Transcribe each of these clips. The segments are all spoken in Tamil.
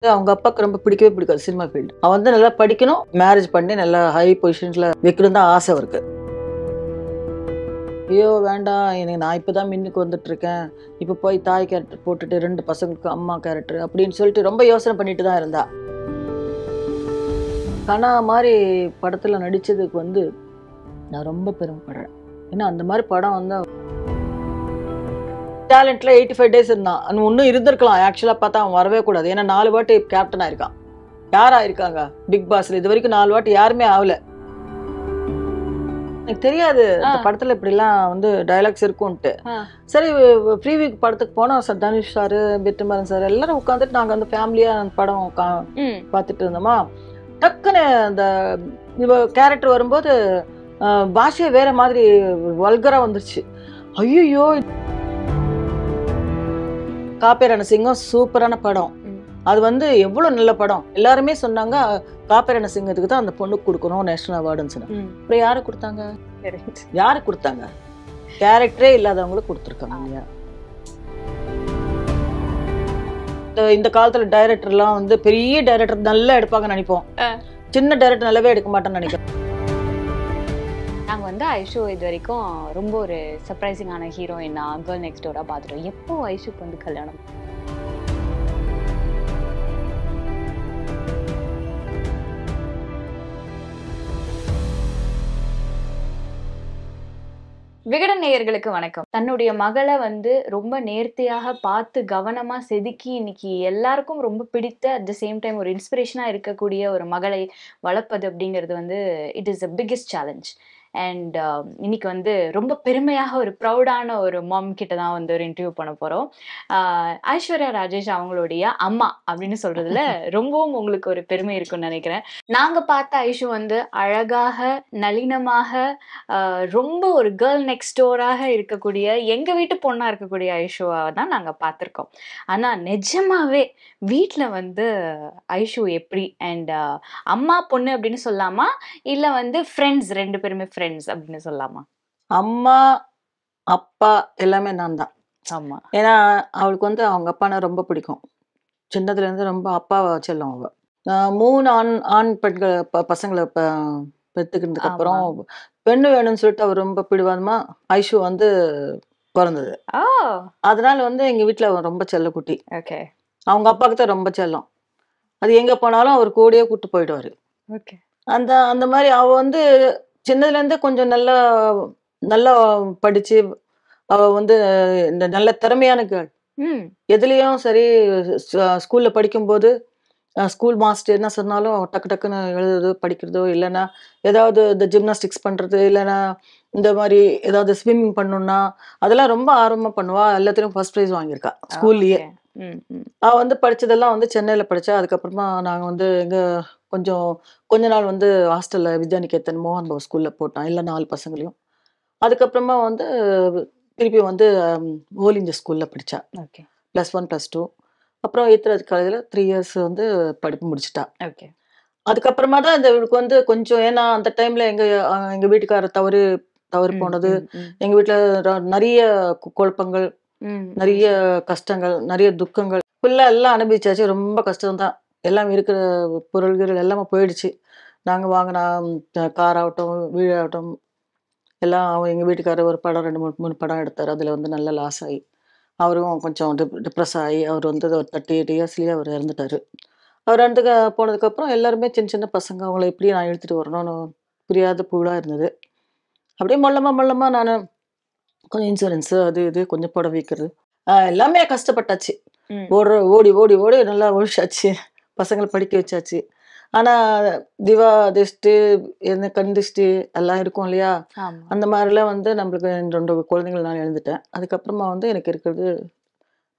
அவங்க அப்பாவுக்கு ரொம்ப பிடிக்கவே பிடிக்காது சினிமா ஃபீல்டு. அவன் வந்து நல்லா படிக்கணும், மேரேஜ் பண்ணி நல்லா ஹை பொசிஷன்ஸ்ல வைக்கணும் தான் ஆசை அவருக்கு. ஐயோ வேண்டாம், எனக்கு நான் இப்பதான் மின்னுக்கு வந்துட்டு இருக்கேன், இப்போ போய் தாய் கேரக்டர் போட்டுட்டு 2 பசங்களுக்கு அம்மா கேரக்டர் அப்படின்னு சொல்லிட்டு ரொம்ப யோசனை பண்ணிட்டு தான் இருந்தா. கனா மாதிரி படத்துல நடிச்சதுக்கு வந்து நான் ரொம்ப பெருமைப்படுறேன். ஏன்னா அந்த மாதிரி படம் வந்து டேலண்ட்ல 85 டேஸ் இருந்தான். இன்னும் இருந்திருக்கலாம். ஆக்சுவலா பார்த்தா அவன் வரவே கூடாது. ஏன்னா 4 வாட்டி கேப்டன் ஆயிருக்கான். யாரா இருக்காங்க பிக் பாஸ்ல இது வரைக்கும் 4 வாட்டி யாருமே ஆகல. எனக்கு தெரியாது இந்த படத்துல இப்படிலாம் வந்து டயலாக்ஸ் இருக்கும்ட்டு. சரி ப்ரீவியூ படத்துக்கு போனோம். தனுஷ் சாரு, பிட்டுமரன் சார் எல்லாரும் உட்காந்துட்டு நாங்க வந்து ஃபேமிலியா அந்த படம் பார்த்துட்டு இருந்தோமா. டக்குன்னு அந்த கேரக்டர் வரும்போது பாஷையே வேற மாதிரி வல்கரா வந்துருச்சு. ஐயோ, காப்பேரணசிங்கம் சூப்பரான படம். அது வந்து எவ்வளவு நல்ல படம். எல்லாருமே சொன்னாங்க காப்பேரணசிங்கத்துக்கு தான் அந்த பொண்ணுக்கு கொடுக்கணும் நேஷனல் அவார்டுன்னு. அப்புறம் யாரு கொடுத்தாங்க? யாரு கொடுத்தாங்க? கேரக்டரே இல்லாதவங்களுக்கு கொடுத்துருக்காங்க இல்லையா? இந்த காலத்துல டைரக்டர் எல்லாம் வந்து பெரிய டைரக்டர் நல்லா எடுப்பாங்கன்னு நினைப்போம். சின்ன டைரக்டர் நல்லாவே எடுக்க மாட்டேன்னு நினைக்கிறேன். நாங்க வந்து ஐஷு இது வரைக்கும் ரொம்ப ஒரு சர்ப்ரைசிங்கான ஹீரோயினா கேர்ள் நெக்ஸ்ட் டோரா பாத்துட்டோம். எப்போ ஐஷுக்கு வந்து கல்யாணம்? விகடன் நேயர்களுக்கு வணக்கம். தன்னுடைய மகளை வந்து ரொம்ப நேர்த்தியாக பார்த்து கவனமா செதுக்கி இன்னைக்கு எல்லாருக்கும் ரொம்ப பிடித்த அட் த சேம் டைம் ஒரு இன்ஸ்பிரேஷனா இருக்கக்கூடிய ஒரு மகளை வளர்ப்பது அப்படிங்கிறது வந்து it is the biggest challenge. And இன்னைக்கு வந்து ரொம்ப பெருமையாக ஒரு ப்ரௌடான ஒரு மாம் கிட்ட தான் வந்து ஒரு இன்டர்வியூ பண்ண போறோம். ஐஸ்வர்யா ராஜேஷ் அவங்களுடைய அம்மா அப்படின்னு சொல்றதுல ரொம்பவும் உங்களுக்கு ஒரு பெருமை இருக்குன்னு நினைக்கிறேன். நாங்க பார்த்த ஐஷு வந்து அழகாக நளினமாக ரொம்ப ஒரு கேர்ள் நெக்ஸ்ட் டோராக இருக்கக்கூடிய எங்க வீட்டு பொண்ணா இருக்கக்கூடிய ஐஷுவா தான் நாங்க பார்த்திருக்கோம். ஆனா நிஜமாவே வீட்டுல வந்து ஐஷு எப்படி அண்ட் அம்மா பொண்ணு அப்படின்னு சொல்லாமா இல்ல வந்து ஃப்ரெண்ட்ஸ் 2 பேருமே ஃப்ரெண்ட்ஸ் அப்படின்னு சொல்லாமா? அம்மா அப்பா எல்லாமே நான் தான். ஆமா. ஏன்னா அவளுக்கு வந்து அவங்க அப்பானா ரொம்ப பிடிக்கும். சின்னதுல இருந்து ரொம்ப அப்பாவை செல்லும் அவ. 3 ஆண் பெண்கள் பசங்களை பெத்துக்கிட்டதுக்கு அப்புறம் பெண்ணு வேணும்னு சொல்லிட்டு அவர் ரொம்ப பிடிவாதமா ஐஷு வந்து பிறந்தது. அதனால வந்து எங்க வீட்டுல ரொம்ப செல்லக்குட்டி. அவங்க அப்பாவுக்கு தான் ரொம்ப செல்லம். அது எங்க போனாலும் அவர் கூடயே கூட்டு போயிடுவாரு. அந்த அந்த மாதிரி அவ வந்து சின்னதுல இருந்து கொஞ்சம் நல்லா நல்லா படிச்சு அவ வந்து இந்த நல்ல திறமையான கேர்ள். எதுலயும் சரி ஸ்கூல்ல படிக்கும்போது ஸ்கூல் மாஸ்டர் என்ன சொன்னாலும் டக்கு டக்குன்னு எழுதுறதோ படிக்கிறதோ இல்லைன்னா ஏதாவது இந்த ஜிம்னாஸ்டிக்ஸ் பண்றது இல்லைன்னா இந்த மாதிரி ஏதாவது ஸ்விம்மிங் பண்ணணும்னா அதெல்லாம் ரொம்ப ஆர்வமா பண்ணுவா. எல்லாத்துலயும் ஃபர்ஸ்ட் ப்ரைஸ் வாங்கியிருக்கா ஸ்கூல்லயே. அவ வந்து படிச்சதெல்லாம் வந்து சென்னையில படிச்சா. அதுக்கப்புறமா நாங்க வந்து கொஞ்ச நாள் வந்து ஹாஸ்டல்ல வித்யாநிகேதன் மோகன் பாபு ஸ்கூல்ல போட்டோம் எல்லா 4 பசங்களையும். அதுக்கப்புறமா வந்து திருப்பி வந்து ஓல் இந்தியா ஸ்கூல்ல படிச்சா. +1 +2 அப்புறம் ஏத்ராஜ் காலேஜ்ல 3 இயர்ஸ் வந்து படிப்பு முடிச்சிட்டா. அதுக்கப்புறமா தான் இந்த இவளுக்கு வந்து கொஞ்சம் ஏன்னா அந்த டைம்ல எங்க வீட்டுக்காரர் தவறு போனது. எங்க வீட்டுல நிறைய குழப்பங்கள், நிறைய கஷ்டங்கள், நிறைய துக்கங்கள் ஃபுல்லா எல்லாம் அனுபவிச்சாச்சு. ரொம்ப கஷ்டம்தான். எல்லாம் இருக்கிற பொருள்கள் எல்லாமே போயிடுச்சு. நாங்க வாங்கின கார் ஆகட்டும் வீடாகட்டும் எல்லாம் எங்க வீட்டுக்காரர் ஒரு படம் 2 3 படம் எடுத்தார். அதுல வந்து நல்ல லாஸ் ஆகி அவரும் கொஞ்சம் டிப்ரெஸ் ஆகி அவர் வந்து ஒரு 38 இயர்ஸ்லயே அவர் இறந்துட்டாரு. அவர் இறந்து போனதுக்கப்புறம் எல்லாருமே சின்ன சின்ன பசங்க அவங்கள எப்படி நான் எடுத்துட்டு வரணும்னு புரியாத புழா இருந்தது. அப்படியே மொல்லமா நான் கொஞ்சம் இன்சூரன்ஸ் அது இது கொஞ்சம் புடவை விற்கிறது எல்லாமே கஷ்டப்பட்டாச்சு. ஓடி ஓடி ஓடி நல்லா ஒழிச்சாச்சு. பசங்களை படிக்க வச்சாச்சு. ஆனா திவா திருஷ்டி என்ன கண் திருஷ்டி எல்லாம் இருக்கும் இல்லையா? அந்த மாதிரிலாம் வந்து நம்மளுக்கு 2 குழந்தைகள் நான் எழுந்துட்டேன். அதுக்கப்புறமா வந்து எனக்கு இருக்கிறது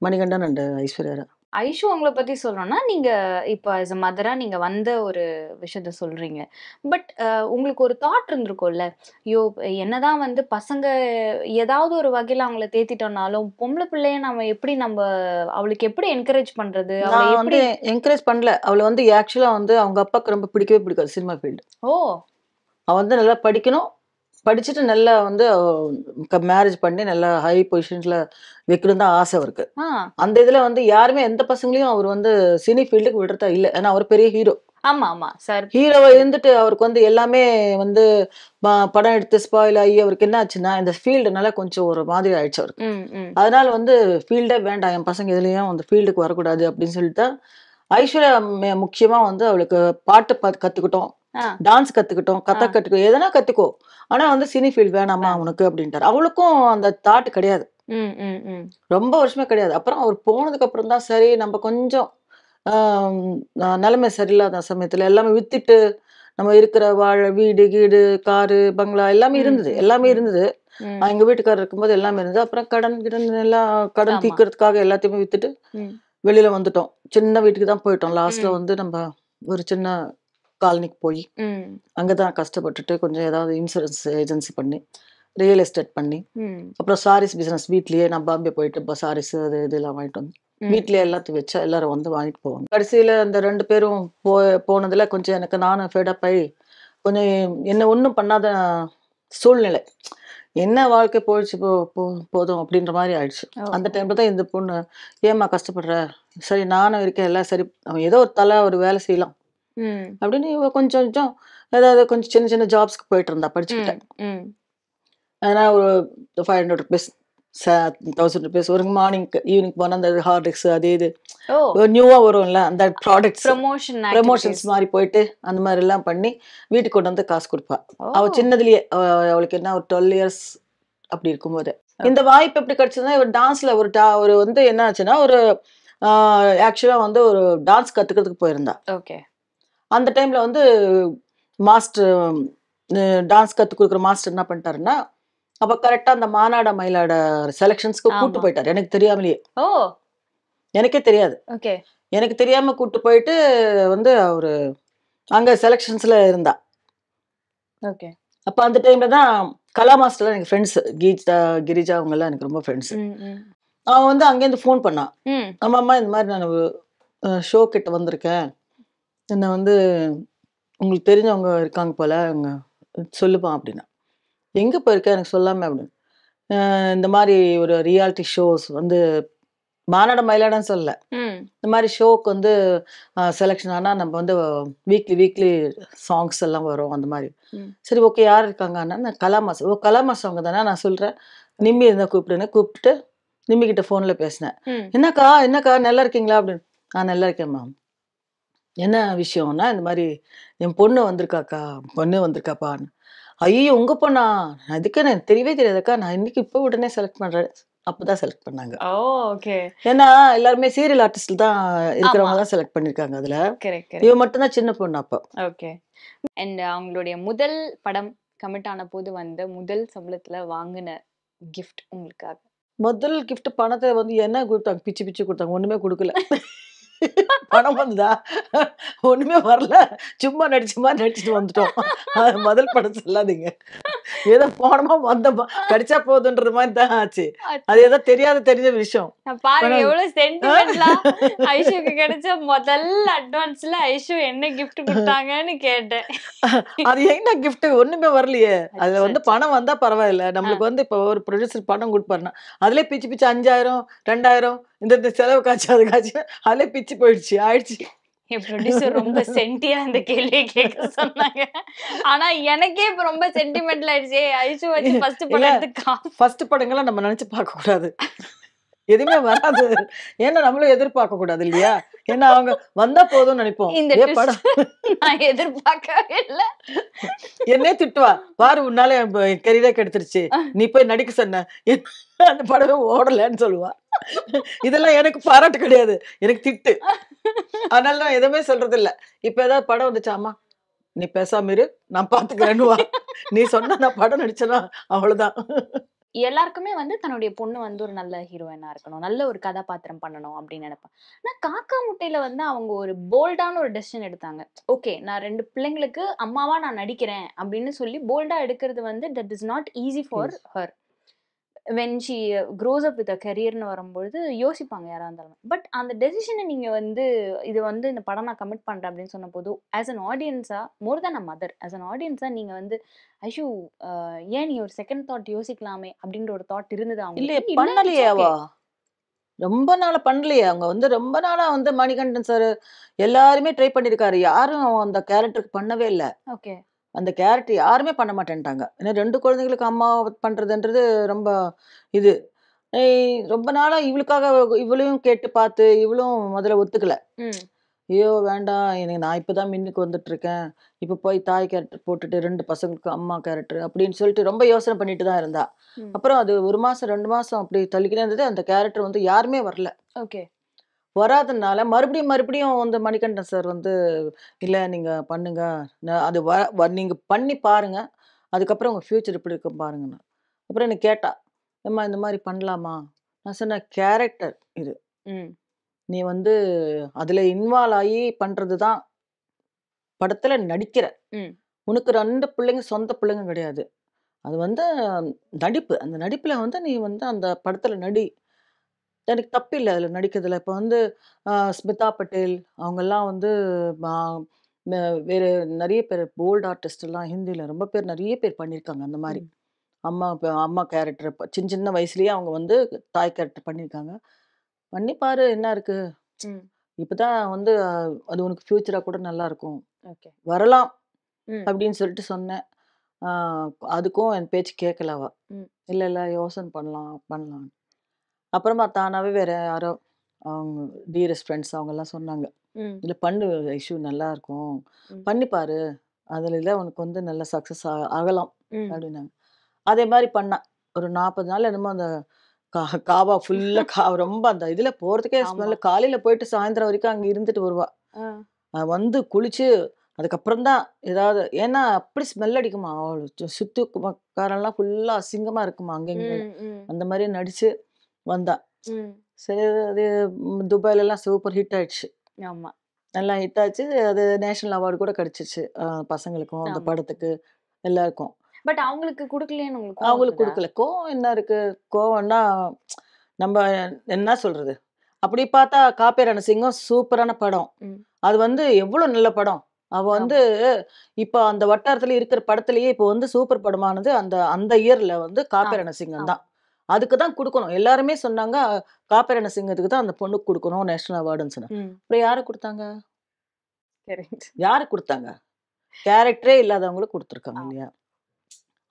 மணிகண்டன் அண்ட் ஐஸ்வர்யா. ஐஷு உங்களை பத்தி சொல்லணும்னா நீங்க இப்ப as a மதரா நீங்க வந்த ஒரு விஷயத்த சொல்றீங்க. பட் உங்களுக்கு ஒரு தாட் இருந்திருக்கும்ல, ஐயோ என்னதான் வந்து பசங்க ஏதாவது ஒரு வகையில அவங்கள தேத்திட்டோம்னாலும் பொம்பளை பிள்ளைய நம்ம அவளுக்கு எப்படி என்கரேஜ் பண்றது? நான் வந்து என்கரேஜ் பண்ணல. அவளை வந்து ஆக்சுவலா வந்து அவங்க அப்பாவுக்கு ரொம்ப பிடிக்கவே பிடிக்காது சினிமா ஃபீல்டு. அவ வந்து நல்லா படிக்கணும், படிச்சுட்டு நல்லா வந்து மேரேஜ் பண்ணி நல்லா ஹை பொசிஷன்ஸ்ல வைக்கணும் தான் ஆசை அவருக்கு. ஆ, அந்த இதுல வந்து யாருமே எந்த பசங்களையும் அவர் வந்து சினி ஃபீல்டுக்கு விடுறதா இல்ல. ஏன்னா அவர் பெரிய ஹீரோ. ஆமா ஆமா சார். ஹீரோவா இருந்துட்டு அவருக்கு வந்து எல்லாமே வந்து படம் எடுத்து ஸ்பாயில் ஆகி அவருக்கு என்ன ஆச்சுன்னா, இந்த ஃபீல்டுனால கொஞ்சம் ஒரு மாதிரி ஆயிடுச்சு அவருக்கு. ம், ம். அதனால வந்து ஃபீல்டே வேண்டாம். என் பசங்க எதுலயும் அந்த ஃபீல்டுக்கு வரக்கூடாது அப்படின்னு சொல்லிட்டு தான் ஐஸ்வர்யா முக்கியமா வந்து அவளுக்கு பாட்டு கத்துக்கிட்டோம். ஆ, டான்ஸ் கத்துக்கிட்டோம். ஆ. கதக் கத்துக்கோ. எதனா கத்துக்கோ. ஆனா வந்து சினி ஃபீல்ட் வேணாம்மா உனக்கு அப்படின்ட்டாரு. அவளுக்கும் அந்த தாட் கிடையாது. ம், ம், ம். ரொம்ப வருஷமே கிடையாது. அப்புறம் அவர் போனதுக்கு அப்புறம் தான் சரி நம்ம கொஞ்சம் ஆம், நிலைமை சரியில்லாத சமயத்துல எல்லாமே வித்துட்டு நம்ம இருக்கிற வீடு, கீடு, காரு, பங்களா எல்லாமே ம், இருந்தது. ம், எல்லாமே ம், இருந்தது. ம். எங்க வீட்டுக்காரர் இருக்கும்போது எல்லாமே இருந்தது. அப்புறம் கிடன் எல்லாம் கடன் ஆமா. தீர்க்கறதுக்காக எல்லாத்தையுமே வித்துட்டு ம், வெளியில வந்துட்டோம். சின்ன வீட்டுக்கு தான் போயிட்டோம். லாஸ்ட்ல ம், வந்து நம்ம ஒரு சின்ன காலனிக்கு போய் ம், அங்க தான் கஷ்டப்பட்டுட்டு கொஞ்சம் ஏதாவது இன்சூரன்ஸ் ஏஜென்சி பண்ணி, ரியல் எஸ்டேட் பண்ணி, ம், அப்புறம் சாரீஸ் பிசினஸ் வீட்லயே நான் பாம்பே போயிட்டு சாரீஸ் அது இதெல்லாம் வாங்கிட்டு வந்து ம். வீட்லயே எல்லாத்தையும் வச்சா எல்லாரும் வந்து வாங்கிட்டு போவாங்க. கடைசியில அந்த 2 பேரும் போனதுல கொஞ்சம் எனக்கு நானும் ஃபெட் அப் ஆயி, கொஞ்சம் என்ன ஒண்ணும் பண்ணாத சூழ்நிலை. என்ன வாழ்க்கை போயிடுச்சு போதும் அப்படின்ற மாரி ஆயிடுச்சு. ஓ. அந்த டைம்ல தான் இந்த பொண்ணு, "ஏம்மா கஷ்டப்படுற? சரி நானும் இருக்கேன் எல்லாம் சரி அவன் ஏதோ ஒரு வேலை செய்யலாம்." ம், அப்படின்னு இவ கொஞ்சம் கொஞ்சம் ஏதாவது கொஞ்சம் சின்ன சின்ன ஜாப்ஸ்க்கு போயிட்டு இருந்தா ம், படிச்சுக்கிட்டேன். ம். ஆனா ஒரு ₹500 ₹1000 ஒரு ஈவினிங் போனா அந்த ஹார்லிக்ஸ் அது இது ஓ, நியூவா வரும்ல அந்த ப்ராடக்ட்ஸ் ப்ரமோஷன் ப்ரமோஷன்ஸ் ஆக்டிவிட்டீஸ். மாதிரி போயிட்டு அந்த மாதிரி எல்லாம் பண்ணி வீட்டுக்கு கொண்டு வந்து காசு கொடுப்பா. ஓ. அவ சின்னதுலயே அவளுக்கு என்ன ஒரு 12 இயர்ஸ் அப்படி இருக்கும்போது இந்த ஓகே. வாய்ப்பு எப்படி கிடைச்சதுன்னா இவர் டான்ஸ்ல ஒரு வந்து என்ன ஆச்சுன்னா ஒரு ஆக்சுவலா வந்து ஒரு டான்ஸ் கத்துக்கிறதுக்கு போயிருந்தா. ஓகே. அந்த டைம்ல வந்து மாஸ்டர் டான்ஸ் கத்து கொடுக்குற மாஸ்டர் என்ன பண்ணிட்டாருன்னா, அப்ப கரெக்டா அந்த மானாட மயிலாட செலக்ஷன்ஸ்க்கு கூட்டு ஆமா. போயிட்டாரு. எனக்கு தெரியாமலேயே. ஓ, எனக்கே தெரியாது. ஓகே. எனக்கு தெரியாம கூட்டு போயிட்டு வந்து அவரு அங்க செலக்ஷன்ஸ்ல இருந்தா. ஓகே. அப்ப அந்த டைம்ல தான் கலா மாஸ்டர்லாம் எனக்கு ஃப்ரெண்ட்ஸ். கிரிஜா அவங்கலாம் எனக்கு ரொம்ப ஃப்ரெண்ட்ஸ். ம், ம், அவன் வந்து அங்கேருந்து ஃபோன் பண்ணான். ம். ஆமாம்மா இந்த மாதிரி நான் ஷோ கிட்ட வந்திருக்கேன். என்ன வந்து உங்களுக்கு தெரிஞ்சவங்க இருக்காங்க போல. அவங்க சொல்லுப்பா அப்படின்னா. எங்க போயிருக்க எனக்கு சொல்லாம அப்படின்னு. இந்த மாரி ஒரு ரியாலிட்டி ஷோஸ் வந்து மானாட மயிலாடன்னு சொல்லல. ம், இந்த மாரி ஷோக்கு வந்து செலக்ஷன் ஆனா நம்ம வந்து வீக்லி சாங்ஸ் எல்லாம் வரும் அந்த மாரி. ம். சரி ஓகே யார் இருக்காங்கன்னா, நான் கலா மாஸ். ஓ கலா மாஸ் அவங்க தானே நான் சொல்றேன். நிம்மி இருந்தா கூப்பிடுன்னு கூப்பிட்டுட்டு நிம்மி கிட்ட ஃபோன்ல பேசினேன். ம். என்னக்கா என்னக்கா நல்லா இருக்கீங்களா அப்படின்னு. நல்லா இருக்கேன் மேம். என்ன விஷயம்னா இந்த மாரி என் பொண்ணு வந்திருக்காக்கா. பொண்ணு வந்திருக்காப்பான்னு. ஐயய்யோ! உங்க பொண்ணா? அதுக்கு எனக்கு தெரியவே தெரியாதுக்கா. நான் இன்னைக்கு இப்போ உடனே செலக்ட் பண்றேன். அப்பதான் செலக்ட் பண்ணாங்க. ஓ, ஓகே. ஏன்னா, எல்லாருமே சீரியல் ஆர்டிஸ்ட் தான் ஆமா. இருக்கிறவங்க தான் செலக்ட் பண்ணியிருக்காங்க அதுல. கரெக்ட், இவ கரெக்ட். மட்டும் தான் சின்ன பொண்ணு அப்ப. ஓகே. அண்ட் அவங்களுடைய முதல் படம் கமிட் ஆன போது வந்த முதல் சம்பளத்துல வாங்குன கிஃப்ட் உங்களுக்காக. முதல் கிஃப்ட் பணத்த வந்து என்ன குடுத்தாங்க? பிச்சு பிச்சு குடுத்தாங்க. ஒண்ணுமே குடுக்கல. பணம் வந்ததா? ஒண்ணுமே வரல. சும்மா நடிச்ச மாரி நடிச்சுட்டு வந்துட்டோம். முதல் படம் சொல்லாதீங்க. ஏதோ போனோமா வந்தோமா கிடைச்சா போதுன்ற மாரி தான் ஆச்சு. அது ஏதோ தெரிஞ்ச விஷயம். பாருங்க பணம் எவ்வளவு சென்டிமெண்டலா ஐஷுக்கு கிடைச்ச முதல் அட்வான்ஸ்ல ஐஷு என்ன கிஃப்ட் கொடுத்தாங்கன்னு கேட்டேன். அது என்ன கிஃப்ட் ஒண்ணுமே வரலையே. அதுல வந்து அச்சச்சோ. பணம் வந்தா பரவாயில்ல. நம்மளுக்கு வந்து இப்போ ஒரு ப்ரொடியூசர் பணம் குடுப்பாருன்னா, அதிலே பிச்சு பிச்சு 5000, 2000 இந்த செலவு காச்சு அது காச்சு அதிலே பிச்சு போயிடுச்சு. ஆயிடுச்சு. என் ப்ரொடியூசர் ரொம்ப சென்டியா இந்த கேள்வியை கேட்க சொன்னாங்க. ஆனா எனக்கே இப்ப ரொம்ப சென்டிமெண்டல் ஆயிடுச்சு. ஐஷு வச்சு ஃபர்ஸ்ட் இல்ல படம் எடுத்து ஃபர்ஸ்ட் படங்கள்லாம் நம்ம நினைச்சு பார்க்க கூடாது. எதுவுமே வராது. ஏன்னா நம்மளும் எதிர்பார்க்க கூடாது இல்லையா? ஏன்னா அவங்க வந்தா போதும்னு நினைப்போம். இந்த படம் நான் எதிர்பார்க்கவே இல்ல. என்னையே திட்டுவா. பாரு உன்னால என் கெரியரே கெடுத்துருச்சு. நீ போய் நடிக்க சொன்ன. அந்த படமே ஓடலன்னு சொல்லுவா. இதெல்லாம் எனக்கு பாராட்டு கிடையாது. எனக்கு திட்டு. அதனால நான் எதுவுமே சொல்றது இல்ல. இப்ப ஏதாவது படம் வந்துச்சா, அம்மா நீ பேசாம இரு. நான் பார்த்துக்கிறேன்னுவா. நீ சொன்னா நான் படம் நடிச்சேன்னா அவ்வளவுதான். எல்லாருக்குமே வந்து தன்னுடைய பொண்ணு வந்து ஒரு நல்ல ஹீரோயினா இருக்கணும். நல்ல ஒரு கதாபாத்திரம் பண்ணணும் அப்படின்னு நினைப்பேன். ஆனா காக்கா முட்டையில வந்து அவங்க ஒரு போல்டான ஒரு டெசிஷன் எடுத்தாங்க. ஓகே நான் 2 பிள்ளைங்களுக்கு அம்மாவா நான் நடிக்கிறேன் அப்படின்னு சொல்லி போல்டா எடுக்கிறது வந்து that is not easy for her. When she grows up with a கரியர்னு வரும்பொழுது யோசிப்பாங்க யாரா இருந்தாலும். பட் அந்த டெசிஷனை நீங்க வந்து இது வந்து இந்த படம் நான் கமிட் பண்றேன் அப்படின்னு சொன்ன போது ஆஸ் அன் ஆடியன்ஸா more than a mother as an ஆடியன்ஸா நீங்க வந்து ஐஷு ஏன் நீ ஒரு செகண்ட் தாட் யோசிக்கலாமே அப்படின்ற ஒரு தாட் இருந்தது இல்லையே, அவங்களுக்கு? இல்ல பண்ணலையே இட்ஸ் ஓகே. அவ. ரொம்ப நாளா பண்ணலையே. அவங்க வந்து ரொம்ப நாளா வந்து மணிகண்டன் சார் எல்லாருமே ட்ரை பண்ணியிருக்காரு. யாரும் அந்த கேரக்டருக்கு பண்ணவே இல்ல. ஓகே. அந்த கேரக்டர் யாருமே பண்ண மாட்டேன்ட்டாங்க. ஏன்னா 2 குழந்தைகளுக்கு அம்மா பண்றதுன்றது ரொம்ப இது. ரொம்ப நாளா இவளுக்காக இவளையும் கேட்டு பார்த்து, இவளும் முதல்ல ஒத்துக்கல. ம். ஐயோ! வேண்டாம். எனக்கு நான் இப்ப தான் மின்னுக்கு வந்துட்டுருக்கேன். இப்ப போய் தாய் கேரக்டர் போட்டுட்டு 2 பசங்களுக்கு அம்மா கேரக்டர் அப்படின்னு சொல்லிட்டு ரொம்ப யோசனை பண்ணிட்டு தான் இருந்தா. ம். அப்புறம் அது 1 மாசம், 2 மாசம் அப்படி தள்ளிக்கிட்டே இருந்தது. அந்த கேரக்டர் வந்து யாருமே வரல. ஓகே. வராதனால மறுபடியும் வந்து மணிகண்டன் சார் வந்து, "இல்ல நீங்க பண்ணுங்க. அது நீங்க பண்ணி பாருங்க. அதுக்கப்புறம் உங்க ஃப்யூச்சர் எப்படி இருக்கும் பாருங்கன்னு." அப்புறம் என்ன கேட்டா, "ஏம்மா இந்த மாரி பண்ணலாமா?" நான் சொன்னேன், "கேரக்டர் இது. ம். நீ வந்து அதுல இன்வால்வ் ஆயி பண்றது தான் படத்துல நடிக்கிற. ம். உனக்கு 2 பிள்ளைங்க சொந்த பிள்ளைங்க கிடையாது. அது வந்து நடிப்பு. அந்த நடிப்புல வந்து நீ வந்து அந்த படத்துல நடி. எனக்கு தப்பில்ல அதுல நடிக்கிறதுல. இப்ப வந்து ஸ்மிதா பட்டேல் அவங்கலாம் வந்து மா ம வேறு நெறைய பேர் போல்ட் ஆர்டிஸ்ட்லாம் ஹிந்தில ரொம்ப பேர் நெறைய பேர் பண்ணியிருக்காங்க அந்த மாரி. ம். அம்மா கேரக்டர் சின்ன வயசுலயே அவங்க வந்து தாய் கேரக்டர் பண்ணியிருக்காங்க. பண்ணி பாரு என்ன இருக்கு? ம். இப்பதான் வந்து அது உனக்கு ஃப்யூச்சரா கூட நல்லாருக்கும். ஓகே. வரலாம் ம். அப்படின்னு சொல்லிட்டு சொன்னேன். ஆ அதுக்கும் என் பேச்சு கேட்கல அவ. ம். இல்ல யோசனை பண்ணலாம். அப்புறமா தானாவே வேற யாரோ அவங்க டியரஸ்ட் ஃப்ரெண்ட்ஸ் அவங்கலாம் சொன்னாங்க. ம். "இல்ல பண்ணு ஐஷு நல்லாருக்கும். ம். பண்ணி பாரு. அதுல உனக்கு வந்து நல்ல சக்சஸ் ஆகலாம்." ம். அப்படின்னாங்க. அதே மாரி பண்ணா. ஒரு 40 நாள் என்னமோ அந்த கா காபா ஃபுல்லா ரொம்ப அந்த இதுல போறதுக்கே ஆமா. ஸ்மெல். காலையில போயிட்டு சாயந்தரம் வரைக்கும் அங்க இருந்துட்டு வருவா. ஆ. வந்து குளிச்சு, அதுக்கப்புறம் தான் ஏதாவது ஏன்னா அப்படி ஸ்மெல் அடிக்குமா. சுத்தி காரெல்லாம் ஃபுல்லா அசிங்கமா இருக்குமா அங்க இங்கன்னு. ம். ம். அந்த மாரி நடிச்சு வந்தா. ம். சரி அது துபாய்லலாம் சூப்பர் ஹிட் ஆயிடுச்சு. ஆமா. நல்லா ஹிட் ஆச்சு. அது நேஷனல் அவார்ட் கூட கிடைச்சிச்சு. பசங்களுக்கும், அந்த ஆமா. படத்துக்கு எல்லாருக்கும். பட் அவங்களுக்கு குடுக்கலையேன்னு உங்களுக்கு கோவம் அவங்களுக்கு வந்ததா? குடுக்கல. கோவம் என்ன இருக்கு? கோவம்னா நம்ம என்ன சொல்றது? அப்படி பார்த்தா காப்பே ரணசிங்கம் சூப்பரான படம். ம். அது வந்து எவ்வளோ நல்ல படம். அவ வந்து ஆமா. இப்ப அந்த வட்டாரத்தில இருக்கிற படத்திலேயே இப்ப வந்து சூப்பர் படமானது அந்த அந்த இயர்ல வந்து காப்பே ஆமா. ரணசிங்கம் ஆமா. தான். அதுக்கு தான் குடுக்கணும். எல்லாருமே சொன்னாங்க, காப்பே ரணசிங்கத்துக்கு தான் அந்த பொண்ணுக்கு குடுக்கணும் நேஷனல் அவார்டுன்னு சொன்னாங்க. ம். அப்புறம் யாருக்கு குடுத்தாங்க? கரெக்ட். யாருக்கு குடுத்தாங்க? கேரக்டரே இல்லாதவங்களுக்கு குடுத்துருக்காங்க ஆமா. இல்லையா?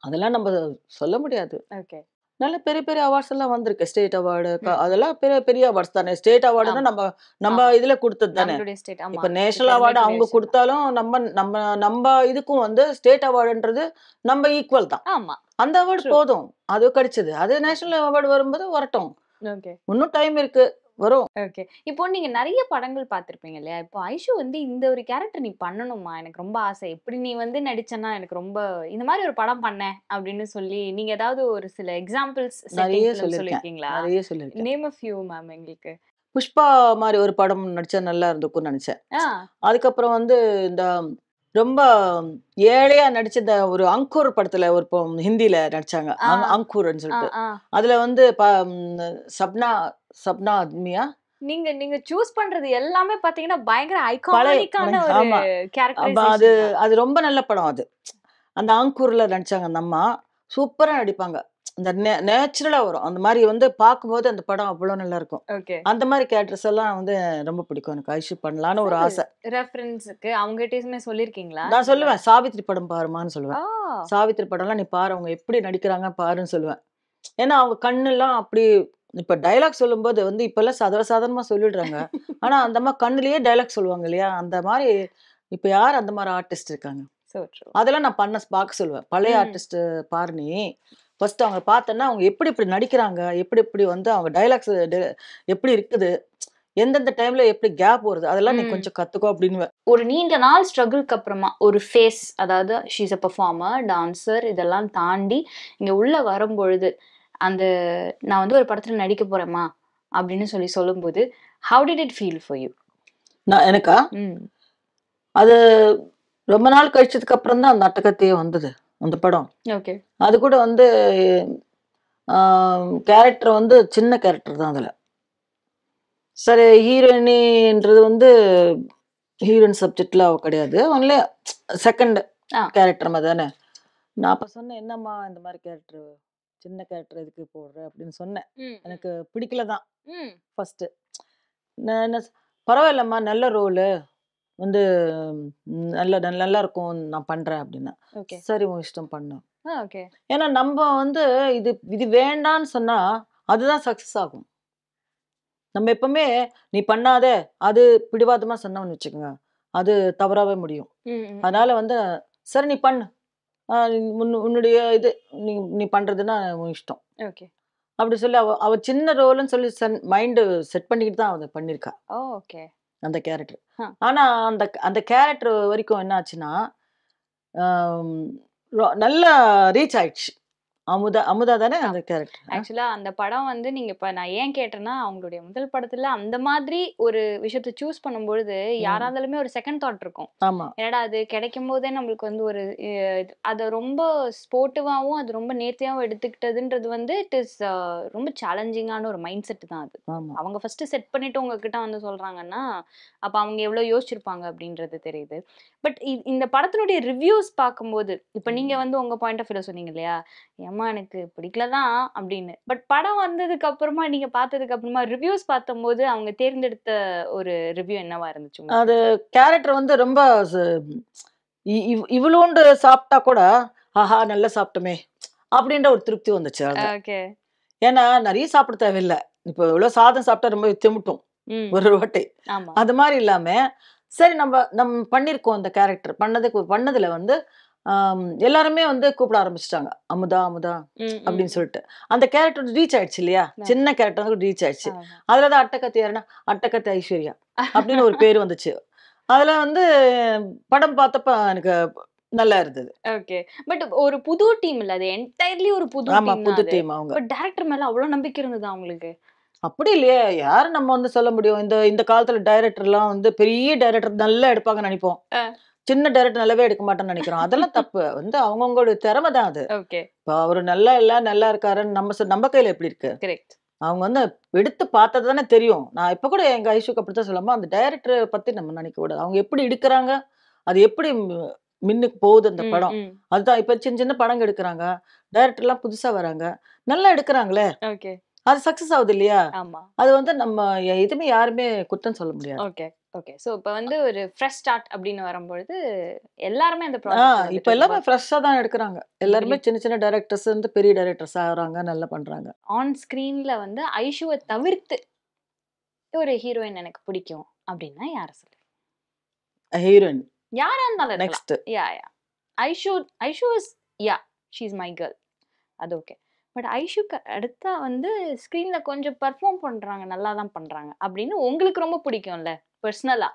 அதெல்லாம் நம்ம சொல்ல முடியாது. ஓகே. நல்ல பெரிய பெரிய அவார்ட்ஸ் எல்லாம் வந்திருக்கு. ஸ்டேட் அவார்டு ம். ம். அதெல்லாம் பெரிய பெரிய அவார்ட்ஸ் தானே. ஸ்டேட் அவார்டுன்னா ஆமா. நம்ம நம்ம ஆமா. இதுல குடுத்தது தானே. நம்மளுடைய ஸ்டேட். ஆமா. இப்ப இது நேஷனல் அவார்டு பெருமைக்குரிய அவங்க விஷயம் தான். குடுத்தாலும், நம்ம நம்ம நம்ப இதுக்கும் வந்து ஸ்டேட் அவார்டுன்றது நம்ம ஈக்குவல் தான். ஆமா. அந்த அவார்டு ட்ரூ. போதும். அது கிடைச்சது. அது ஓகே. நேஷனல் அவார்டு வரும்போது வரட்டும். ஓகே. இன்னும் டைம் இருக்கு. வரும். ஓகே. இப்போ நீங்க நெறைய படங்கள் பார்த்திருப்பீங்க இல்லையா? இப்போ ஐஷு வந்து இந்த ஒரு கேரக்டர் நீ பண்ணணும்மா, எனக்கு ரொம்ப ஆசை. இப்படி நீ வந்து நடிச்சன்னா எனக்கு ரொம்ப இந்த மாரி ஒரு படம் பண்ணேன் அப்படின்னு சொல்லி, நீங்க ஏதாவது ஒரு சில எக்ஸாம்பிள்ஸ் செட்டிங் நெறைய ஃபிலிம் சொல்லியிருக்கேன். சொல்லியிருக்கீங்களா? நெறைய சொல்லியிருக்கேன். நேம் அ ஃபியூ மேம் எங்களுக்கு. புஷ்பா மாரி ஒரு படம் நடிச்சா நல்லா இருந்திருக்கும்னு நெனச்சேன். ஆ. அதுக்கப்புறம் வந்து இந்த ரொம்ப ஏழையா நடிச்ச இந்த ஒரு அங்கூர் படத்துல ஒரு ஹிந்தில நடிச்சாங்க. ஆ. அங்கூர்ன்னு ஆ. சொல்லிட்டு. ஆ. அதுல வந்து சப்னா சப்னா ஆத்மியா? நீங்க நீங்க சூஸ் பண்றது எல்லாமே பார்த்தீங்கன்னா, பயங்கர பழைய ஐகானிக்கான ஒரு ஆமா. அப்ப அது கேரக்டரைசேஷன் தான். அது ரொம்ப நல்ல படம் அது. அந்த ஆங்கூர்ல நடிச்சாங்க அந்த அம்மா. சூப்பரா நடிப்பாங்க. அந்த நேச்சுரலா வரும். அந்த மாரி வந்து பார்க்கும்போது அந்த படம் அவ்ளோ நல்லாருக்கும். ஓகே. அந்த மாரி கேரக்டர்ஸ் எல்லாம் வந்து ரொம்ப பிடிக்கும் எனக்கு. ஐஷு பண்ணலான்னு ஒரு சார் ஆசை. ரெஃபரன்ஸ்க்கு அவங்ககிட்டயுமே சொல்லியிருக்கீங்களா? நான் இந்த மாரி. சொல்லுவேன், "சாவித்திரி படம் பாருமான்னு" சொல்லுவேன். ஆ. "சாவித்திரி படம்லாம் நீ பாரு. அவங்க எப்படி நடிக்கிறாங்க பாருன்னு" சொல்லுவேன். ஏன்னா அவங்க கண்ணெல்லாம் அப்படி இப்ப டயலாக் சொல்லும்போது வந்து இப்பல்லாம் சாதாரணமா சொல்லிடுறாங்க. ஆனா அந்த அம்மா கண்ணுலயே டயலாக் சொல்லுவாங்க இல்லையா? அந்த மாரி இப்ப யார் அந்த மாரி ஆர்டிஸ்ட் இருக்காங்க? So true. அதெல்லாம் நான் பார்க்க சொல்லுவேன். பழைய ம். ஆர்டிஸ்ட் பாரு நீ. ஃபர்ஸ்ட் அவங்க பார்த்தன்னா, அவங்க எப்படி எப்படி நடிக்கிறாங்க? எப்படி எப்படி வந்து அவங்க டயலாக்ஸ் எப்படி இருக்குது? எந்தெந்த டைம்ல எப்படி கேப் வருது? அதெல்லாம் நீ ம். கொஞ்சம் கத்துக்கோ அப்டின்னுவேன். ஒரு நீண்ட நாள் ஸ்ட்ரகிள்க்கு அப்புறமா ஒரு ஃபேஸ் அதாவது she is a performer, dancer இதெல்லாம் தாண்டி இங்க உள்ள வரும்பொழுது, அந்த நான் வந்து ஒரு படத்துல நடிக்க போறேன்மா அப்படின்னு சொல்லும்போது, how did it feel for you? எனக்கா? ம். அது ரொம்ப நாள் கழிச்சதுக்கு அப்புறம் தான் அந்த அட்டகத்தியே வந்தது. அந்த படம். ஓகே. அது கூட வந்து கேரக்டர் வந்து சின்ன கேரக்டர் தான் அதில். சரி, ஹீரோயினின்றது வந்து ஹீரோயின் சப்ஜெக்ட்ல அவ கிடையாது. ஒன்லி செகண்ட் ஆ. கேரக்டர் மாதிரி தானே. நான் அப்போ சொன்னேன், என்னம்மா இந்த மாதிரி கேரக்டர், சின்ன கேரக்டர் எதுக்கு போடுற அப்படின்னு சொன்னேன். எனக்கு பிடிக்கல தான் ஃபர்ஸ்ட். நான் என்ன பரவாயில்லம்மா, நல்ல ரோலு வந்து நல்ல நல்லா இருக்கும், நான் பண்றேன் அப்படின்னா. சரி, உன் இஷ்டம் பண்ணு. ஏன்னா நம்ம வந்து இது இது வேண்டான்னு சொன்னா அதுதான் சக்சஸ் ஆகும். நம்ம எப்பவுமே நீ பண்ணாத அது பிடிவாதமா சொன்னோம்னு வச்சுக்கோங்க, அது தவறாவே முடியும். அதனால வந்து சரி நீ பண்ணு, உன்னுடைய இது நீ நீ பண்றதுன்னா உன் இஷ்டம் அப்படி சொல்லி அவ சின்ன ரோல்னு சொல்லி மைண்ட் செட் பண்ணிக்கிட்டு தான் அவ பண்ணிருக்கா அந்த கேரக்டர். ஆனா அந்த அந்த கேரக்டர் வரைக்கும் என்ன ஆச்சுன்னா நல்லா ரீச் ஆயிடுச்சு. அமுதா தானே அந்த கேரக்டர். ஆக்சுவலா அந்த படம் வந்து நீங்க இப்ப நான் ஏன் கேட்டேன்னா, அவங்களுடைய முதல் படத்துல அந்த மாதிரி ஒரு விஷயத்தை சூஸ் பண்ணும்பொழுது யாராலுமே ஒரு செகண்ட் தாட் இருக்கும். ஆமா, என்னடா அது கிடைக்கும் போதே நம்மளுக்கு வந்து ஒரு அதை ரொம்ப ஸ்போர்ட்டிவாவும் அது ரொம்ப நேர்த்தியாவும் எடுத்துக்கிட்டதுன்றது வந்து இட் இஸ் ரொம்ப சேலஞ்சிங்கான ஒரு மைண்ட் செட் தான் அது. அவங்க ஃபர்ஸ்ட் செட் பண்ணிட்டு உங்ககிட்ட வந்து சொல்றாங்கன்னா அப்ப அவங்க எவ்வளவு யோசிச்சிருப்பாங்க அப்படின்றது தெரியுது. பட் இந்த படத்தினுடைய ரிவ்யூஸ் பார்க்கும்போது இப்ப நீங்க வந்து உங்க பாயிண்ட் ஆஃப் வியூல சொன்னீங்க இல்லையா, எனக்கு பிடிக்கலதான் அப்படின்னு. பட் படம் வந்ததுக்கு அப்புறமா நீங்க பார்த்ததுக்கு அப்புறமா ரிவ்யூஸ் பார்த்தம்போது அவங்க தேர்ந்தெடுத்த ஒரு ரிவ்யூ என்னவா இருந்துச்சு? அது கேரக்டர் வந்து ரொம்ப இவ்வளோண்டு சாப்பிட்டா கூட ஆஹா நல்லா சாப்பிட்டோமே அப்படின்ற ஒரு திருப்தி வந்துச்சு. ஏன்னா நிறைய சாப்பிட தேவையில்லை. இப்போ இவ்வளவு சாதம் சாப்பிட்டா ரொம்ப திமுட்டும் ஒரு வாட்டி. அது மாதிரி இல்லாம சரி நம்ம பண்ணிருக்கோம். அந்த கேரக்டர் பண்ணதுல வந்து எல்லாருமே வந்து கூப்பிட ஆரம்பிச்சிட்டாங்க, அமுதா அமுதா அப்படின்னு சொல்லிட்டு. அந்த கேரக்டர் ரீச் ஆயிடுச்சு இல்லையா, சின்ன கேரக்டர் ரீச் ஆயிடுச்சு. அதுலதான் அட்டகத்தி யாருன்னா அட்டகத்தி ஐஸ்வர்யா அப்படின்னு ஒரு பேர் வந்துச்சு. அதுல வந்து படம் பார்த்தப்ப எனக்கு நல்லா இருந்தது. பட் ஒரு புது டீம் இல்ல, அது என்டையர்லி ஒரு புது டீம். அவங்க பட் டைரக்டர் மேல அவ்வளவு நம்பிக்கை இருந்தது அவங்களுக்கு. அப்படி இல்லையே, யாரு நம்ம வந்து சொல்ல முடியும். இந்த காலத்துல டைரக்டர் எல்லாம் வந்து பெரிய டைரக்டர் நல்லா எடுப்பாங்க நினைப்போம், சின்ன டைரக்டர் நல்லாவே எடுக்க மாட்டேன்னு நினைக்கிறோம். அதெல்லாம் தப்பு. வந்து அவங்கவுங்களோட திறமை தான் அது. இப்போ அவரு நல்லா இருக்காருன்னு நம்ம கையில எப்படி இருக்கு? அவங்க வந்து எடுத்து பார்த்தது தானே தெரியும். நான் இப்ப கூட எங்க ஐஷுக்கு அப்படித்தான் சொல்லாம, அந்த டைரக்டர் பத்தி நம்ம நினைக்க கூடாது. அவங்க எப்படி எடுக்கிறாங்க, அது எப்படி மின்னுக்கு போகுது அந்த படம், அதுதான். இப்ப சின்ன சின்ன படங்க எடுக்கிறாங்க, டைரக்டர் எல்லாம் புதுசா வராங்க, நல்லா எடுக்கிறாங்களே, அது சக்சஸ் ஆகுது இல்லையா? அது வந்து நம்ம எதுவுமே யாருமே குற்றம் சொல்ல முடியாது. சோ இப்ப வந்து ஒரு ஃப்ரெஷ் ஸ்டார்ட் அப்படின்னு வரும்பொழுது எல்லாருமே அந்த ப்ராஜெக்ட் இப்ப எல்லாமே ஃப்ரெஷ்ஷா தான் எடுக்கிறாங்க. எல்லாருமே சின்ன சின்ன டைரக்டர்ஸ் இருந்து பெரிய டைரக்டர்ஸ் ஆகுறாங்க, நல்லா பண்றாங்க. ஆன் ஸ்கிரீன்ல வந்து ஐஷுவை தவிர்த்து ஒரு ஹீரோயின் எனக்கு பிடிக்கும் அப்படின்னா யார சொல்லுங்க? ஹீரோயின் யாரா இருந்தாலும் next Aishu is she is my girl, அது ஓகே. பட் ஐஷுக்கு அடுத்தா வந்து ஸ்கிரீன்ல கொஞ்சம் பெர்ஃபார்ம் பண்றாங்க, நல்லா தான் பண்றாங்க அப்படின்னு உங்களுக்கு ரொம்ப பிடிக்கும்ல பர்சனலா?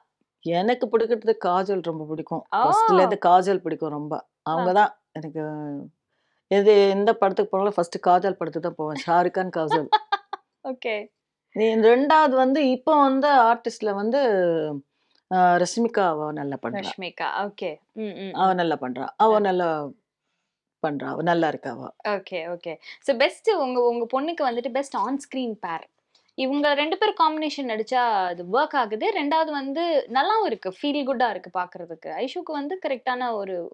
எனக்கு பிடிக்கிறது காஜல் ரொம்ப பிடிக்கும். ஃபர்ஸ்ட்ல இருந்து காஜல் பிடிக்கும் ரொம்ப. அவங்க தான் எனக்கு எந்த படத்துக்கு போனாலும் ஃபர்ஸ்ட் காஜல் படத்துக்கு தான் போவேன். ஷாருக் கான், காஜல். ஓகே. ரெண்டாவது வந்து இப்போ வந்து ஆர்டிஸ்ட்ல வந்து ரஷ்மிகா, அவ நல்லா பண்றா. ரஷ்மிகா, ஓகே. அவ நல்லா பண்றா. அவ நல்லா பண்றா. அவ நல்லா இருக்கா அவ. ஓகே. சோ பெஸ்ட் உங்க பொண்ணுக்கு வந்துட்டு பெஸ்ட் ஆன் ஸ்கிரீன் பேர். இவங்க ரெண்டு பேர் காம்பினேஷன் நடிச்சா அது ஒர்க் ஆகுது. ரெண்டாவது வந்து நல்லாவும் இருக்கு, ஃபீல் குட்டா இருக்கு பாக்குறதுக்கு. ஐஷுக்கு வந்து கரெக்டான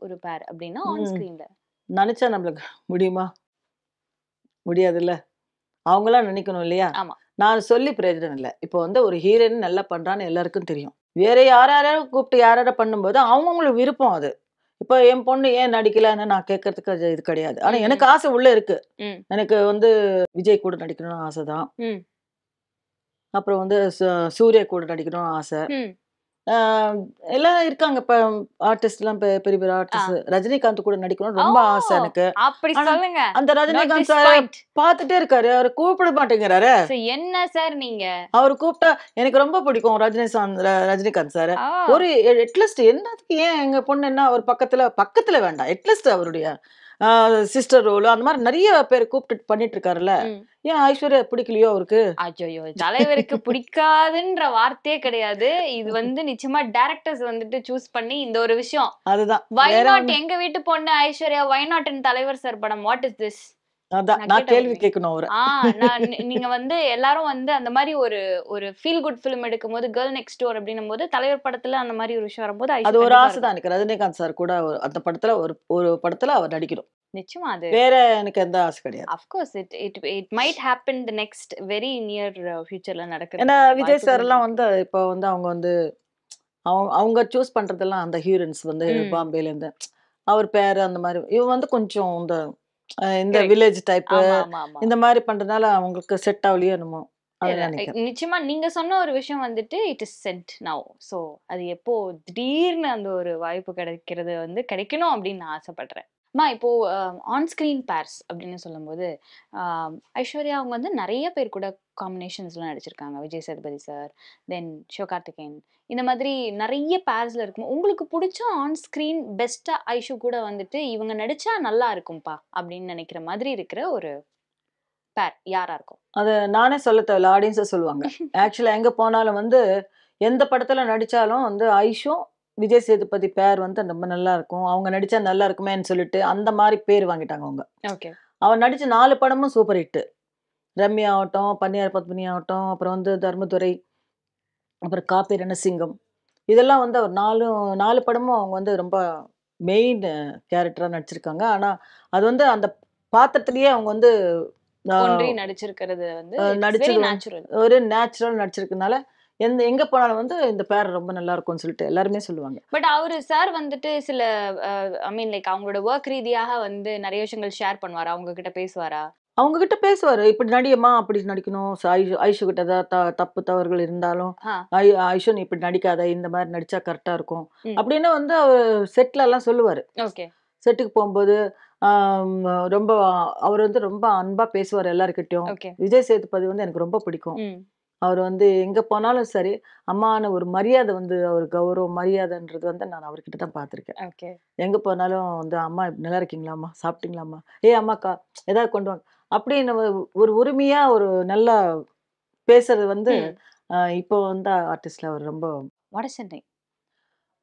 ஒரு பேர் அப்படின்னா ஆன் ஸ்கிரீன்ல நினைச்சா நம்மளுக்கு முடியுமா? முடியாதுல்ல. அவங்களாம் நினைக்கணும் இல்லையா? நான் சொல்லி பிரயோஜனம் இல்லை. இப்போ வந்து ஒரு ஹீரோயின் நல்லா பண்றான்னு எல்லாருக்கும் தெரியும். வேற யாராவது கூப்பிட்டு யாராவது பண்ணும்போது அவங்கவுங்களுக்கு விருப்பம் அது. இப்போ என் பொண்ணு ஏன் நடிக்கலன்னு நான் கேட்கறதுக்கு இது கிடையாது. ஆனா எனக்கு ஆசை உள்ள இருக்கு. எனக்கு வந்து விஜய் கூட நடிக்கணும்னு ஆசைதான். அப்புறம் வந்து சூர்யா கூட நடிக்கணும்னு ஆசை. எல்லாம் இருக்காங்க இப்ப ஆர்டிஸ்ட் எல்லாம், பெரிய பெரிய ஆர்டிஸ்ட். ரஜினிகாந்த் கூட நடிக்கணும்னு ரொம்ப ஆசை எனக்கு. அந்த ரஜினிகாந்த் சார் பாத்துட்டே இருக்காரு, அவரு கூப்பிட மாட்டேங்கிறாரு. என்ன சார் நீங்க? அவரு கூப்பிட்டா எனக்கு ரொம்ப பிடிக்கும் ரஜினிகாந்த் சார். ஒரு அட்லீஸ்ட் என்னதுக்கு ஏன் எங்க பொண்ணு என்ன அவர் பக்கத்துல வேண்டாம், அட்லீஸ்ட் அவருடைய சிஸ்டர் ரோல் அந்த மாதிரி நிறைய பேர் கூப்பிட்டு பண்ணிட்டு இருக்காருல்ல. ஏன் ஐஸ்வர்யா பிடிக்கலையோ அவருக்கு? ஐயோ, தலைவருக்கு பிடிக்காதுன்ற வார்த்தையே கிடையாது. இது வந்து நிச்சயமா டைரக்டர்ஸ் வந்துட்டு சூஸ் பண்ணி இந்த ஒரு விஷயம். அதுதான் வை நாட் எங்க வீட்டு பொண்ணு ஐஸ்வர்யா, வை நாட் தலைவர் சார் படம். What is this? அதான் நான் நான் கேட்ட கேள்வி உடனே கேட்கணும் அவரை. நீங்க வந்து எல்லாரும் வந்து அந்த மாதிரி ஒரு ஒரு ஃபீல் குட் ஃபிலிம் எடுக்கும்போது கேர்ள் நெக்ஸ்ட் டோர் அப்படின்னும் போது தலைவர் படத்துல அந்த மாதிரி ஒரு விஷயம் வரும்போது அது ஐஷு ஒரு கண்டிப்பா ஆசை தான் இருக்கும். எனக்கு. ரஜினிகாந்த் சார் கூட அந்த படத்துல ஒரு படத்துல அவர் நடிக்கணும். நிச்சயமா அது வேற எனக்கு எந்த ஆசை கிடையாது. Of course it might happen the next very near ஃபியூச்சர்ல ஏன்னா நடக்கிறதுக்கான விஜய் சார் வாய்ப்புகளும் எல்லாம் இருக்கு. வந்து இப்போ வந்து அவங்க வந்து அவங்க சூஸ் பண்றதெல்லாம் அந்த ஹீரோயின்ஸ் வந்து ம் பாம்பேல இருந்து அவர் பேரு அந்த மாதிரி இவன் வந்து கொஞ்சம் இந்த கரெக்ட். வில்லேஜ் டைப்பு ஆமா ஆமா ஆமா. இந்த மாதிரி பண்றதுனால அவங்களுக்கு செட் ஆகலையோ என்னமோ அதை இல்ல நினைக்கிறேன். நிச்சயமா நீங்க சொன்ன ஒரு விஷயம் வந்துட்டு it is sent now. So அது எப்போ திடீர்னு அந்த ஒரு வாய்ப்பு கிடைக்கிறது வந்து கிடைக்கணும் அப்படின்னு நான் ஆசைப்படுறேன். அம்மா இப்போ ஆன் ஸ்கிரீன் பேர்ஸ் அப்படின்னு சொல்லும்போது ஐஸ்வர்யா அவங்க வந்து நிறைய பேர் கூட காம்பினேஷன்ஸ்லாம் நடிச்சிருக்காங்க. விஜய் சேதுபதி சார், தென் சிவகார்த்திகேயன், இந்த மாதிரி நிறைய பேர்ஸ்ல இருக்கும். உங்களுக்கு பிடிச்ச ஆன் ஸ்கிரீன் பெஸ்டா ஐஷு கூட வந்துட்டு இவங்க நடிச்சா நல்லா இருக்கும்பா அப்படின்னு நினைக்கிற மாதிரி இருக்கிற ஒரு பேர் யாரா இருக்கும்? அதை நானே சொல்ல தேவையில்ல, ஆடியன்ஸே சொல்லுவாங்க. ஆக்சுவலா எங்க போனாலும் வந்து எந்த படத்துல நடிச்சாலும் வந்து ஐஷும் விஜய் சேதுபதி பேர் வந்து ரொம்ப நல்லா இருக்கும், அவங்க நடிச்சா நல்லா இருக்குமேன்னு சொல்லிட்டு அந்த மாதிரி பேர் வாங்கிட்டாங்க அவங்க. ஓகே. அவன் நடிச்ச 4 படமும் சூப்பர் ஹிட். ரம்யா ஆகட்டும், பன்னியார் பத்மினி ஆகட்டும், அப்புறம் வந்து தர்மதுரை, அப்புறம் காப்பி ரணசிங்கம், இதெல்லாம் வந்து அவர் 4 படமும் அவங்க வந்து ரொம்ப மெயின் கேரக்டரா நடிச்சிருக்காங்க. ஆனா அது வந்து அந்த பாத்திரத்திலேயே அவங்க வந்து ஒன்றி நடிச்சிருக்கிறது வந்து இட்ஸ் வெரி நடிச்சது வந்து நேச்சுரல். ஒரு நேச்சுரல் நடிச்சிருக்கனால எங்க போனாலும் வந்து இந்த பேர் ரொம்ப நல்லா இருக்கும்னு சொல்லிட்டு எல்லாருமே சொல்லுவாங்க. பட் அவரு சார் வந்துட்டு சில ஐ மீன் லைக் அவங்களோட ஒர்க் ரீதியாக வந்து நிறைய விஷயங்கள் ஷேர் பண்ணுவாரா? அவங்க கிட்ட பேசுவாரா? அவங்க கிட்ட பேசுவாரு. இப்படி நடியம்மா, அப்படி நடிக்கணும். ஐஷு கிட்ட ஏதாவது தப்பு தவறுகள் இருந்தாலும், ஆ. ஐ ஐஷு நீ இப்படி நடிக்காத, இந்த மாரி நடிச்சா கரெக்ட்டா இருக்கும். ம். அப்படின்னு வந்து அவரு செட்லலாம் சொல்லுவாரு. ஓகே. செட்டுக்கு போம்போது, ஆம் ரொம்ப அவரு வந்து ரொம்ப அன்பா பேசுவாரு எல்லார்கிட்டயும். ஓகே. விஜய் சேதுபதி வந்து எனக்கு ரொம்ப பிடிக்கும். ம். அவரு வந்து எங்க போனாலும் சரி, அம்மான்னு ஒரு மரியாதை வந்து அவர் கௌரவம், மரியாதைன்றது வந்து நான் அவர்கிட்ட தான் பார்த்துருக்கேன். ஓகே. எங்க போனாலும் வந்து, "அம்மா நல்லா இருக்கீங்களாம்மா? சாப்பிட்டீங்களாம்மா? ஏய் அம்மாக்கா, ஏதாவது கொண்டு வாங்க." அப்படின்னு ஒரு உரிமையா ஒரு நல்லா பேசுறது வந்து, ம். இப்போ வந்து ஆர்டிஸ்ட்ல அவர் ரொம்ப வட சென்னை.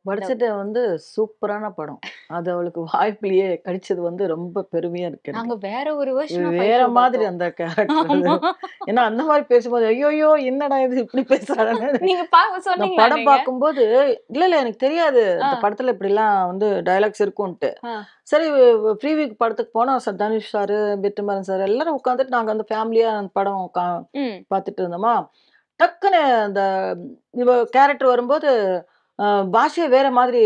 இந்த வடச்சட்டை வந்து சூப்பரான படம். அது அவளுக்கு வாய்ப்பிலேயே கிடைச்சது வந்து ரொம்ப பெருமையா இருக்கு எனக்கு. நாங்க வேற ஒரு வெர்ஷன் ஆஃப் வேற ஐஷோ மாதிரி பார்த்தோம். அந்த கேரக்டர் அது. ஆமா. ஏன்னா அந்த மாரி பேசும்போது, ஐய்யய்யோ! என்னடா இது இப்படி பேசுறாங்கன்னு நீங்க நான் சொன்னீங்களா படம் நீங்க? பார்க்கும்போது இல்ல எனக்கு தெரியாது. ஆ. இந்த படத்துல இப்படிலாம் வந்து டயலாக்ஸ் இருக்குன்ட்டு. ஆ. சரி ப்ரீ வீக் படத்துக்கு போனோம். தனுஷ் சாரு, வெற்றிமாறன் சார் எல்லாரும் உட்காந்துட்டு நாங்க வந்து ஃபேமிலியா அந்த படம் ம். பார்த்துட்டு இருந்தோமா, டக்குனு அந்த இவ கேரக்டர் வரும்போது, அ பாஷையே வேற மாதிரி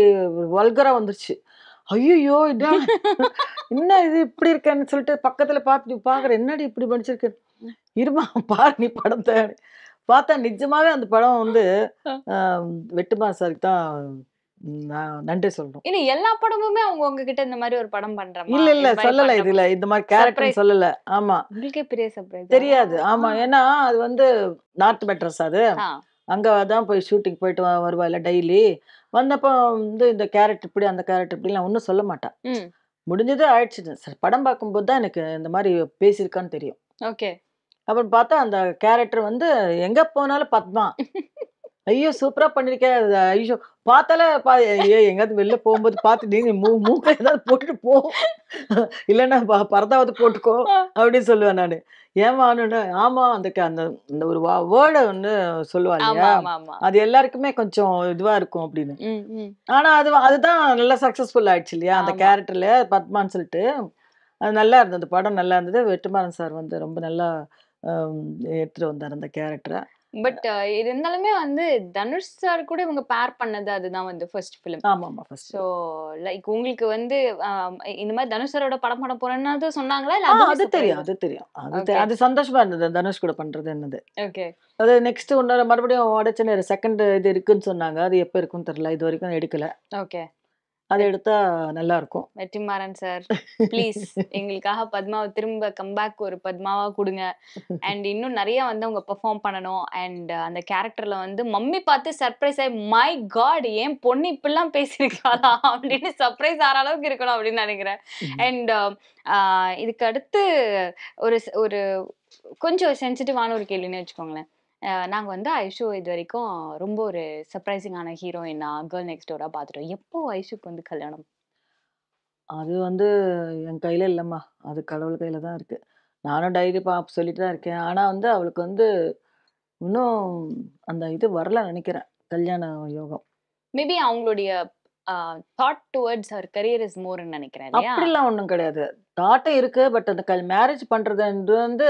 வல்கரா வந்துருச்சு. ஐய்யய்யோ! இதான் என்ன இது இப்படி இருக்கேன்னு சொல்லிட்டு பக்கத்துல பார்க்குறேன். என்னடி இப்படி படிச்சிருக்கு? இரும்மா பாரு நீ படத்த. பார்த்தா நிஜமாவே அந்த படம் வந்து அ. அ வெற்றிமாறன் சாருக்கு தான் நான் நன்றி சொல்லணும். இல்ல எல்லா படமுமே அவங்க உங்ககிட்ட இந்த மாதிரி ஒரு படம் பண்றேம்மா, இல்ல இந்த மாதிரி சொல்லல பண்றேம்மா. இதுல. இந்த மாரி கேரக்டர்ன்னு சர்ப்ரைஸ். சொல்லல. ஆமா. உங்களுக்கே பெரிய சர்ப்ரைஸா? தெரியாது. ஆமா. ஆ. ஏன்னா அது வந்து நார்த் மெட்ராஸ் அது. ஆ. அங்க தான் போய் ஷூட்டிங் போயிட்டு வருவாள்ல டெய்லி. வந்தப்போ வந்து இந்த கேரக்டர் இப்படி, அந்த கேரக்டர் இப்படிலாம் ஒண்ணும் சொல்ல மாட்டா. ம். முடிஞ்சது ஆயிடுச்சு. சரி படம் பார்க்கும்போது தான் எனக்கு இந்த மாரி பேசியிருக்கான்னு தெரியும். ஓகே. அப்புறம் பார்த்தா அந்த கேரக்டர் வந்து எங்க போனாலும் பத்மா. ஐயோ! சூப்பரா பண்ணியிருக்க. ஐயோ! பார்த்தாலே ஏய் எங்கேயாவது வெளில போம்போது பார்த்து நீ மூக்க ஏதாவது போட்டுட்டு போ. இல்லன்னா பரதாவது போட்டுக்கோ ஆ. அப்படின்னு சொல்லுவேன் நானு. ஏம்மான்னு ஆமா அந்த அந்த ஒரு வேர்ட வந்து சொல்லுவா ஆமா இல்லையா? ஆமா ஆமா. அது எல்லாருக்குமே கொஞ்சம் இதுவா இருக்கும் அப்படின்னு. ம் ம். ஆனா அதுதான் நல்லா சக்சஸ்ஃபுல் ஆயிடுச்சு இல்லையா? அந்த ஆமா. கேரக்டர்ல பத்மான்னு சொல்லிட்டு. அது நல்லா இருந்தது. அந்த படம் நல்லா இருந்தது. வெற்றிமாறன் சார் வந்து ரொம்ப நல்லா அம் எடுத்துட்டு வந்தாரு அந்த கேரக்டர. பட் இருந்தாலுமே வந்து தனுஷ் சார் கூட இவங்க பேர் பண்ணது அதுதான் வந்து ஃபர்ஸ்ட் ஃபிலிம். ஆமாமா. ஃபர்ஸ்ட். ஸோ லைக் உங்களுக்கு வந்து இந்த மாதிரி தனுஷ் சாரோட படம் பண்ண போறேன்னு சொன்னாங்களா? இல்ல அதுவே அது தெரியும், சர்ப்ரைஸா? அது தெரியும். ஓகே. அது சந்தோஷமா இருந்தது. தனுஷ் கூட பண்றது என்னது. ஓகே. அது நெக்ஸ்ட் இன்னொரு மறுபடியும் வடச்சென்னை செகண்ட் இது இருக்குன்னு சொன்னாங்க. அது எப்ப இருக்குன்னு தெரியல. இதுவரைக்கும் எடுக்கல. ஓகே. அது எடுத்தா நல்லா இருக்கும். வெற்றிமாறன் சார் ப்ளீஸ் எங்களுக்காக பத்மாவை திரும்ப கம்பேக் ஒரு பத்மாவா கொடுங்க. அண்ட் இன்னும் நிறைய வந்து அவங்க பெர்ஃபார்ம் பண்ணணும். அண்ட் அந்த கேரக்டர்ல வந்து மம்மி பார்த்து சர்ப்ரைஸ் ஆகி மை காட் ஏன் பொண்ணு இப்படிலாம் பேசியிருக்காளா அப்படின்னு சர்ப்ரைஸ் ஆகிற அளவுக்கு இருக்கணும் அப்படின்னு நினைக்கிறேன். ம். அண்ட் இதுக்கு அடுத்து ஒரு ஒரு கொஞ்சம் சென்சிட்டிவான ஒரு கேள்வின்னு வச்சுக்கோங்களேன். நாங்க வந்து ஐஷு இது வரைக்கும் ரொம்ப ஒரு சர்ப்ரைசிங்கான ஹீரோயினா கேர்ள் நெக்ஸ்ட் டோரா பார்த்துட்டோம். எப்போ ஐஷுக்கு வந்து கல்யாணம்? அது வந்து என் கையில இல்லம்மா. அது கடவுள் கையில தான் இருக்கு. நானும் டைரி சொல்லிட்டு தான் இருக்கேன். ஆனா வந்து அவளுக்கு வந்து இன்னும் அந்த இது வரல நினைக்கிறேன். கல்யாண யோகம். மேபி அவங்களுடைய thought towards her career is மோர்ன்னு நினைக்கிறேன் இல்லையா? அப்படிலாம் ஒண்ணும் கிடையாது. தாட்டும் இருக்கு. பட் அந்த மேரேஜ் பண்றதுன்றது வந்து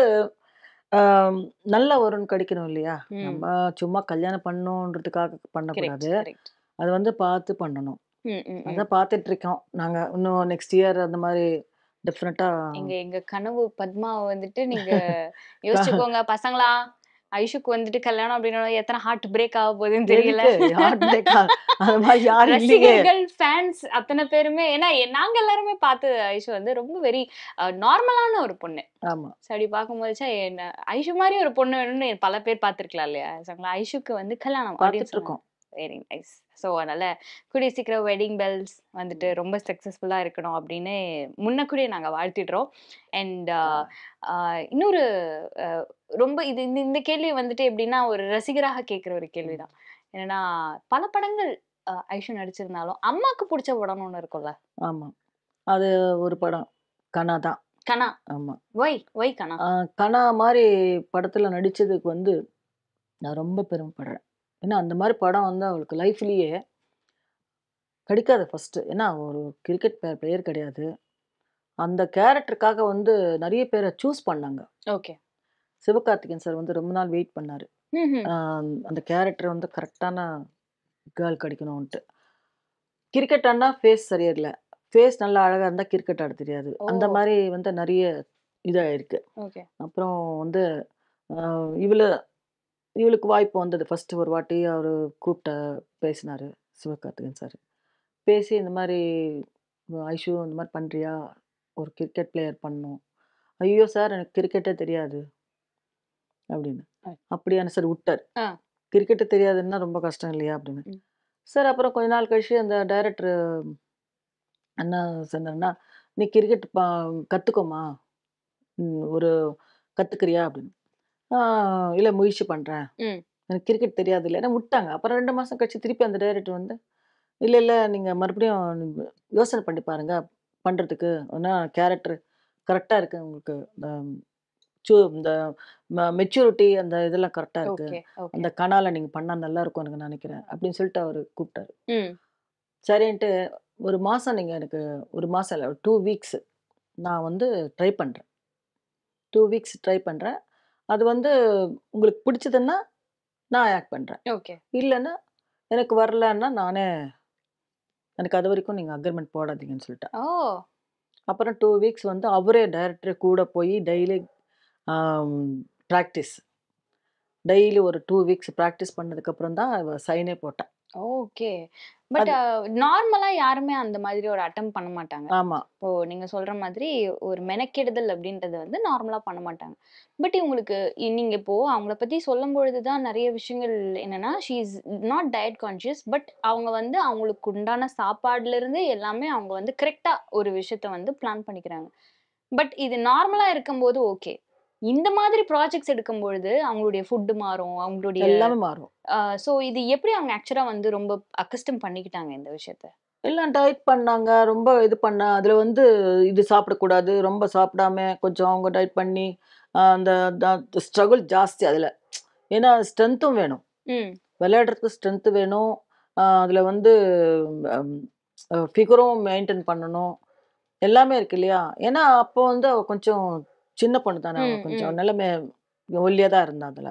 ஆம், நல்ல வரன் கிடைக்கணும் இல்லையா? ம். நம்ம சும்மா கல்யாணம் பண்ணணுன்றதுக்காக கரெக்ட், பண்ணக்கூடாது. கரெக்ட். அது வந்து பார்த்து பண்ணணும். ம், ம், ம். அதான் பார்த்துட்டு இருக்கோம். நாங்க இன்னும் நெக்ஸ்ட் இயர் அந்த மாரி டெஃபினட்டா எங்க கனவு பத்மாவ வந்துட்டு நீங்க யோசிச்சுக்கோங்க பசங்களா. ஐஷுக்கு வந்துட்டு கல்யாணம் அப்படின்னா எத்தனை ஹார்ட் பிரேக் ஆக போகுதுன்னு தெரியல. எதுக்கு ஹார்ட் பிரேக் அது மாதிரி யாரும் இல்லையே. ரசிகர்கள், ஃபேன்ஸ் அத்தனை பேருமே ஏன்னா நாங்க எல்லாருமே பார்த்து ஐஷு வந்து ரொம்ப வெரி நார்மலான ஒரு பொண்ணு. ஆமா. ஸோ அப்படி பார்க்கும்போது ச்சே, என்ன ஐஷு மாதிரி ஒரு பொண்ணு வேணும்னு பல பேர் பார்த்துருக்கலாம் இல்லையா? சரிங்களா? ஐஷுக்கு வந்து கல்யாணம் அப்படின்னு பார்த்துட்டு சொன்னாங்க. இருக்கோம். Very nice. ஸோ அதனால கூடிய சீக்கிரம் வெட்டிங் பெல்ஸ் வந்துட்டு ரொம்ப சக்ஸஸ்ஃபுல்லா இருக்கணும் அப்படின்னு முன்னக்கூடியே நாங்க வாழ்த்திடுறோம். அண்ட் இன்னொரு அஹ், ரொம்ப இது இந்த இந்த கேள்வி வந்துட்டு எப்படின்னா ஒரு ரசிகராக கேட்குற ஒரு கேள்விதான். என்னன்னா பல படங்கள் ஐஷு நடிச்சிருந்தாலும் அம்மாக்கு பிடிச்ச படம்னு ஒண்ணு இருக்கும்ல, ஆமா. அது ஒரு படம். கனா தான். கனா. ஆமா. ஒய் கனா. கனா மாரி படத்துல நடிச்சதுக்கு வந்து நான் ரொம்ப பெருமைப்படுறேன். ஏன்னா அந்த மாரி படம் வந்து அவளுக்கு லைஃப்லயே கிடைக்காது ஃபர்ஸ்ட்டு. ஏன்னா ஒரு கிரிக்கெட் பிளேயர் கிடையாது. அந்த கேரக்டருக்காக வந்து நெறைய பேர சூஸ் பண்ணாங்க. ஓகே. சிவகார்த்திகேயன் சார் வந்து ரொம்ப நாள் வெயிட் பண்ணாரு. ம். ஆ அந்த கேரக்டர் வந்து கரெக்ட்டான கேர்ள் கிடைக்கணுன்ட்டு. கிரிக்கெட் ஆடுனா ஃபேஸ் சரியில்ல. ஃபேஸ் நல்லா அழகா இருந்தா கிரிக்கெட் ஆட தெரியாது. ஓ. அந்த மாரி வந்து நெறைய இதாயிருக்கு. ஓகே. அப்புறம் வந்து அ இவள இவளுக்கு வாய்ப்பு வந்தது. ஃபர்ஸ்ட்டு ஒரு வாட்டி அவரு கூப்ட்டு பேசினாரு சிவகார்த்திகேயன் சார். பேசி இந்த மாரி "ஐஷு இந்த மாரி பண்றியா? ஒரு கிரிக்கெட் பிளேயர் பண்ணணும்." "ஐயோ! சார் எனக்கு கிரிக்கெட்டே தெரியாது." அப்படின்னு. "அப்படியான்னு?" சார் உட்டாரு. ஆ. "கிரிக்கெட்டே தெரியாதுன்னா ரொம்ப கஷ்டம் இல்லையா?" அப்படின்னு. ம். சார் அப்புறம் கொஞ்ச நாள் கழிச்சு அந்த டைரக்டர் என்ன சொன்னாருன்னா, "நீ கிரிக்கெட் கத்துக்கோமா. ஒரு கத்துக்கிறியா?" அப்படின்னு. "ஆ இல்ல முயற்சி பண்றேன். ம். எனக்கு கிரிக்கெட் தெரியாது இல்ல." ஏன்னா விட்டாங்க. அப்புறம் 2 மாசம் கழிச்சு திருப்பி அந்த டைரக்டர் வந்து, "இல்ல, இல்ல நீங்க மறுபடியும் யோசனை பண்ணி பாருங்க பண்றதுக்கு. ஆனா கேரக்டர் கரெக்ட்டா இருக்கு உங்களுக்கு. இந்த மெச்சூரிட்டி அந்த இதெல்லாம் கரெக்ட்டா இருக்கு. ஓகே. ஓகே. அந்த கனால நீங்க பண்ணா நல்லாருக்கும்னு எனக்கு நெனைக்கிறேன்." அப்படின்னு சொல்லிட்டு அவரு கூப்ட்டாரு. ம். சரின்ட்டு 1 மாசம் நீங்க எனக்கு 1 மாசம் இல்ல 2 வீக்ஸ் நான் வந்து ட்ரை பண்றேன். 2 வீக்ஸ் ட்ரை பண்றேன். அது வந்து உங்களுக்கு பிடிச்சதுன்னா நான் ஆக்ட் பண்றேன். ஓகே. இல்லன்னா எனக்கு வரலன்னா நானே எனக்கு அதுவரைக்கும் நீங்க அக்ரீமெண்ட் போடாதீங்கன்னு சொல்லிட்டேன். ஓ. அப்புறம் 2 வீக்ஸ் வந்து அவரே டைரக்டர் கூட போய் டெய்லி ஆம் பிராக்டிஸ். டெய்லி ஒரு 2 வீக்ஸ் பிராக்டிஸ் பண்ணதுக்கப்புறம் தான் சைனே போட்டேன். ஓகே. பட் அது நார்மலா யாருமே அந்த மாதிரி ஒரு அட்டெம்ப்ட் பண்ண மாட்டாங்க. ஆமா, இப்போ நீங்க சொல்ற மாதிரி ஒரு மெனக்கெடுதல் அப்படின்றது வந்து நார்மலா பண்ண மாட்டாங்க. பட் இவங்களுக்கு நீங்க இப்போ அவங்கள பத்தி சொல்லும்பொழுது தான் நெறைய விஷயங்கள் என்னன்னா, she is not diet conscious. But அவங்க வந்து அவங்களுக்கு உண்டான சாப்பாடுல இருந்து எல்லாமே அவங்க வந்து கரெக்ட்டா ஒரு விஷயத்த வந்து பிளான் பண்ணிக்கிறாங்க. பட் இது நார்மலா இருக்கும்போது ஓகே. இந்த மாதிரி ப்ராஜெக்ட்ஸ் எடுக்கும்பொழுது அவங்களுடைய ஃபுட் மாறும். அவங்களுடைய எல்லாமே மாறும். சோ இது எப்படி அவங்க ஆக்சுவலா வந்து ரொம்ப அக்கஸ்டம் பண்ணிக்கிட்டாங்க இந்த விஷயத்த? எல்லாம் டயட் பண்ணாங்க. ரொம்ப இது அதுல வந்து இது சாப்பிடக்கூடாது. ரொம்ப சாப்பிடாம கொஞ்சம் அவங்க டயட் பண்ணி, அந்த ஸ்ட்ரகுல் ஜாஸ்தி அதுல. ஏன்னா ஸ்ட்ரென்த்தும் வேணும். ம். விளையாடுறதுக்கு ஸ்ட்ரென்த் வேணும். அதுல வந்து அம் ஃபிகரும் மெயின்டெயின் பண்ணணும். எல்லாமே இருக்கு இல்லையா? ஏன்னா அப்போ வந்து அவ கொஞ்சம் சின்ன பொண்ணு தானே. அவ ம். கொஞ்சம் ம். நிலைமை ஒல்லியா தான் இருந்தா அதுல.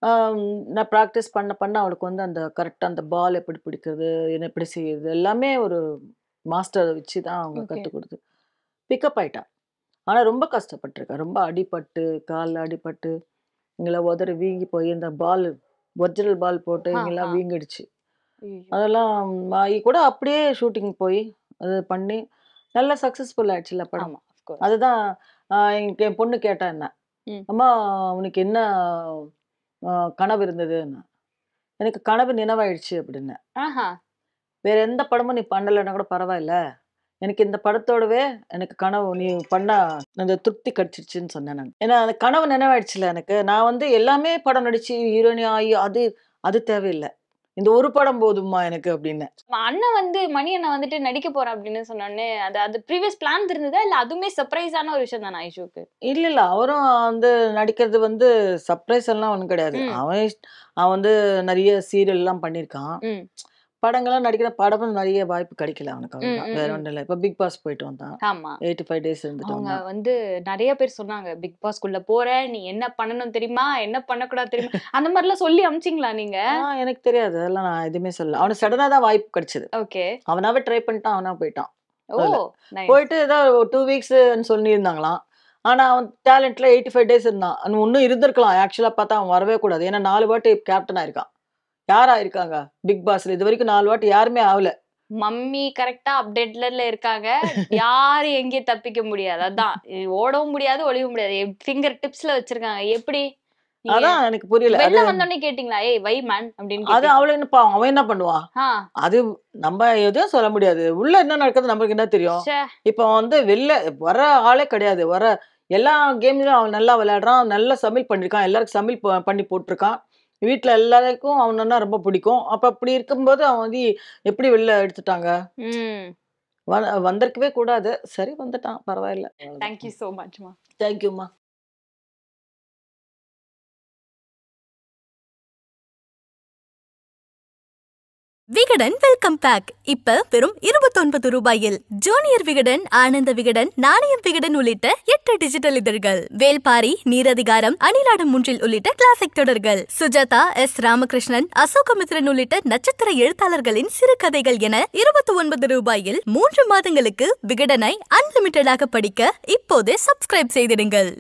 ஆம், நான் பிராக்டிஸ் பண்ண அவளுக்கு வந்து அந்த கரெக்ட்டா அந்த பால் எப்படி பிடிக்கிறது, என்ன எப்படி செய்யுறது, எல்லாமே ஒரு மாஸ்டர வச்சு தான் அவங்க ஓகே. கத்துக் குடுத்து பிக்கப் ஆயிட்டா. ஆனா ரொம்ப கஷ்டப்பட்டுருக்கா. ரொம்ப அடிபட்டு, கால்ல அடிபட்டு, இங்கலாம் உதறி வீங்கி போய் இந்த ஒரிஜினல் பால் போட்டு ஆ, ஆ. இங்கலாம் வீங்கிடுச்சு. ஐயய்யோ! அதெல்லாம் ஆகி கூட அப்படியே ஷூட்டிங் போய், அது பண்ணி நல்லா சக்சஸ்ஃபுல் ஆயிடுச்சுல்ல படம். ஆமா. Of course. அதுதான் என் பொண்ணு கேட்டா என்ன, ம். "அம்மா உனக்கு என்ன கனவு இருந்ததுன்னா?" "எனக்கு கனவு நினைவாயிடுச்சு" அப்படின்னேன். ஆஹா. "வேற எந்த படமும் நீ பண்ணலன்னா கூட பரவாயில்ல. எனக்கு இந்த படத்தோடவே எனக்கு கனவு நீ பண்ணா அந்த திருப்தி கிடைச்சிருச்சுன்னு" சொன்னேன் நானு. ஏன்னா அந்த கனவு நினைவாயிடுச்சுல்ல எனக்கு. நான் வந்து எல்லாமே படம் நடிச்சு ஹீரோயினி ஆயி அது அது தேவையில்ல. இந்த ஒரு படம் போதுமா எனக்கு அப்படின்னு. அண்ணன் வந்து மணி அண்ணன் வந்துட்டு நடிக்க போறேன் அப்படின்னு சொன்னோடனே அது ப்ரீவியஸ் பிளான் இருந்ததா இல்ல அதுவுமே சர்ப்ரைஸான ஒரு விஷயம் தானே ஐஷுக்கு? இல்ல அவரும் வந்து நடிக்கிறது வந்து சர்ப்ரைஸ் எல்லாம் ஒண்ணும் கிடையாது. அவன் வந்து நிறைய சீரியல் எல்லாம் பண்ணிருக்கான். படங்கள்லாம் நடிக்கிற படமும் நிறைய வாய்ப்பு கிடைக்கல அவனுக்கு. அவ்வளவுதான், வேற ஒன்றும் இல்லை. இப்ப பிக் பாஸ் போயிட்டு வந்தான். 85 days இருந்துட்டு அவங்க வந்து நிறைய பேர் சொன்னாங்க பிக் பாஸ்க்குள்ள போற, நீ என்ன பண்ணணும் தெரியுமா, என்ன பண்ணக்கூடாது தெரியுமா, அந்த மாதிரி எல்லாம் சொல்லி அமிச்சிங்களா நீங்க? எனக்கு தெரியாது, அதெல்லாம் நான் எதுவுமே சொல்லல. அவனுக்கு சடனா தான் வாய்ப்பு கிடைச்சது. ஓகே, அவனாவே ட்ரை பண்ணிட்டான், அவனா போயிட்டான். ஓ போயிட்டு ஏதோ 2 weeks சொல்லி இருந்தாங்களாம். ஆனா அவன் டேலண்ட்ல 85 days இருந்தான். இன்னும் இருந்திருக்கலாம். ஆக்சுவலா பார்த்தா அவன் வரவே கூடாது. ஏன்னா 4 வாட்டி கேப்டன் ஆயிருக்கான். யாரா இருக்காங்க பிக் பாஸ்ல இது வரைக்கும்? 4 வாட்டி யாருமே ஆகல. மம்மி கரெக்டா அப்டேட்ல இருக்காங்க. யாரும் எங்கேயும் தப்பிக்க முடியாது. அதான் ஓடவும் முடியாது, ஒளியவும் முடியாது. ஃபிங்கர் டிப்ஸ்ல வச்சிருக்காங்க. எப்படி? அதான் எனக்கு புரியல. வெளில வந்தோடனே கேட்டீங்களா, ஏய் வை மேன் அப்படின்னு? அது அவள என்ன பாவம், அவன் என்ன பண்ணுவான்? அது நம்ம எதுவும் சொல்ல முடியாது. உள்ள என்ன நடக்குது நமக்கு என்ன தெரியும்? இப்ப வந்து வெளில வர ஆளே கிடையாது. வர எல்லா கேம்லயும் அவன் நல்லா விளையாடுறான், நல்லா சமையல் பண்ணிருக்கான், எல்லாருக்கும் சமையல் பண்ணி போட்டிருக்கான். வீட்டுல எல்லாருக்கும் அவனா ரொம்ப பிடிக்கும். அப்ப அப்படி இருக்கும்போது அவன் வந்து எப்படி வெளில எடுத்துட்டாங்க? வந்திருக்கவே கூடாது. சரி வந்துட்டான், பரவாயில்ல. தேங்க்யூ சோ மச்மா. தேங்க்யூமா. விகடன் வெல்கம் பேக் இப்ப வெறும் 29 ரூபாயில். ஜூனியர் விகடன், ஆனந்த விகடன், நாணயம் விகடன் உள்ளிட்ட 8 டிஜிட்டல் இதழ்கள், வேல்பாரி, நீரதிகாரம், அணிலாடும் முன்றில் உள்ளிட்ட கிளாசிக் தொடர்கள், சுஜாதா, எஸ் ராமகிருஷ்ணன், அசோகமித்ரன் உள்ளிட்ட நட்சத்திர எழுத்தாளர்களின் சிறுகதைகள் என 29 ரூபாயில் 3 மாதங்களுக்கு விகடனை அன்லிமிட்டடாக படிக்க இப்போதே சப்ஸ்கிரைப் செய்திடுங்கள்.